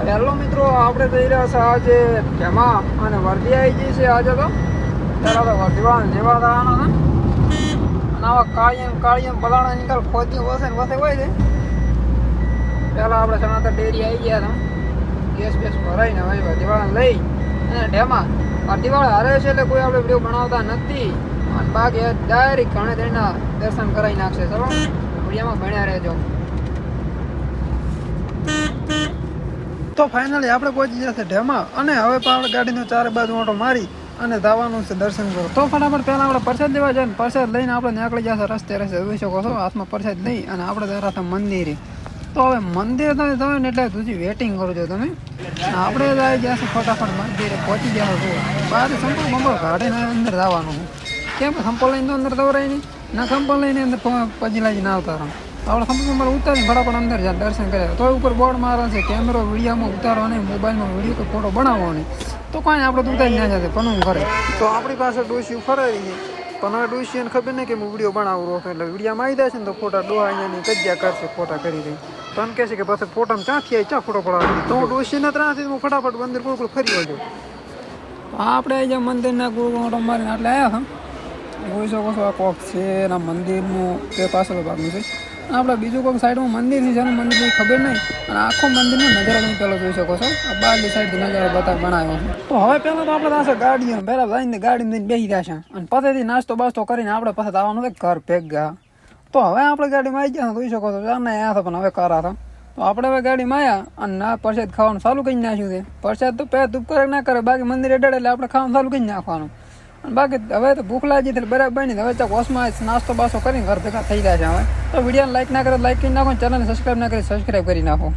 Hello મિત્રો, આપણે જઈ રહ્યા છે આજે જેમાં અને વર્દી આવી ગઈ છે આજે તો ત્યારે વર્દીવાળા જેવા થવાના છે અને આવા કાળિયમ પલાણા નિકાલ ખોદી વસે ને વસે હોય છે. પહેલાં આપણે સનાતન ડેરી આવી ગયા હતા, ગેસ ભરાઈને હવે વર્દીવાળાને લઈ અને ઢેમાં વર્દીવાળા હારે છે એટલે કોઈ આપણે વિડીયો બનાવતા નથી અને બાકી ડાયરેક્ટ ઘણે તેના દર્શન કરાવી નાખશે. ચલો વિડીયોમાં ભણ્યા રહેજો. તો ફાઇનલી આપણે પહોંચી જશે ઢેમાં અને હવે પણ આપણે ગાડીનો ચારે બાજુ ઓટો મારી અને જવાનું છે દર્શન કરો. તો ફટાફટ પહેલાં આપણે પ્રસાદ લેવા જાય ને પ્રસાદ લઈને આપણે નીકળી જશે રસ્તે જોઈ શકો છો હાથમાં પ્રસાદ લઈ અને આપણે જરા હતા મંદિરે. તો હવે મંદિર તમે ને એટલે હજી વેટિંગ કરો છો તમે. આપણે આવી ગયા છે ફટાફટ મંદિરે પહોંચી ગયા છો. બહાર સંપલ બંપલ કાઢીને અંદર જવાનું કેમ સંપલ લઈને તો અંદર દવરાય નહીં ના સંપલ લઈને અંદર પછી લાગીને આવતા રહો. આપણે સંપલ ઉતારીને ફટાફટ અંદર જાય દર્શન કર્યા. તો ઉપર બોર્ડ મારે છે કેમેરો વિડીયોમાં ઉતારવો નહીં, મોબાઈલમાં વિડીયો કે ફોટો બનાવવો નહીં. તો કાંઈ આપણે તો ઉતારી ના જશે પણ હું કરે. તો આપણી પાસે ડોસી ફરાવી છે પણ હવે ડોસીને ખબર નહીં કે હું વિડીયો બનાવું રહું એટલે વિડીયોમાં આવી જાય છે ને તો ફોટા ડોહા અહીંયાની કજ્યા કરશે ફોટા કરી દઈ. તો એમ કહે છે કે પછી ફોટામાં ક્યાંથી આવી ક્યાં ફોટો પડાવી તો હું ડોસીને ત્રાસથી હું ફટાફટ મંદિર ગોળ ફરી વળજો. આપણે આવી જાય મંદિરના ગોળ ઓટો મારીને એટલે આવ્યા હતા. જોઈ શકો છો આ કોક છે એના મંદિરનું તે પાછળ ભાગનું છે. આપણે બીજું કોઈક સાઈડમાં મંદિર છે જેનું મંદિરની ખબર નહીં અને આખો મંદિરનો નજારો તમે પહેલાં જોઈ શકો છો. આ બહારની સાઈડથી નજારો બનાવ્યો છે. તો હવે પહેલાં તો આપણે થશે ગાડીઓ પહેલાં જઈને ગાડીમાં જઈને બેસી જશે અને પછીથી નાસ્તો બાસ્તો કરીને આપણે પાછા આવવાનું છે ઘર ભેગા. તો હવે આપણે ગાડીમાં આવી ગયા જોઈ શકો છો ચારને આવ્યા હતા પણ હવે કરા હતા. તો આપણે હવે ગાડીમાં આવ્યા અને ના પ્રસાદ ખાવાનું ચાલુ કરી નાખ્યું છે. પ્રસાદ તો પહેલાં ધૂપ કરે ના કરે બાકી મંદિરે ડળે એટલે આપણે ખાવાનું ચાલુ કરી નાખવાનું. બાકી હવે તો ભૂખ લાગી એટલે બરાબર નહીં હવે ચાક હોશમાં નાસ્તો બાસ્તો કરીને ઘર ભેગા થઈ જાય છે. હવે તો વિડીયોને લાઈક ના કરે લાઈક કરી નાખો, ચેનલને સબસ્ક્રાઈબ ના કરી સબસ્ક્રાઈબ કરી નાખો.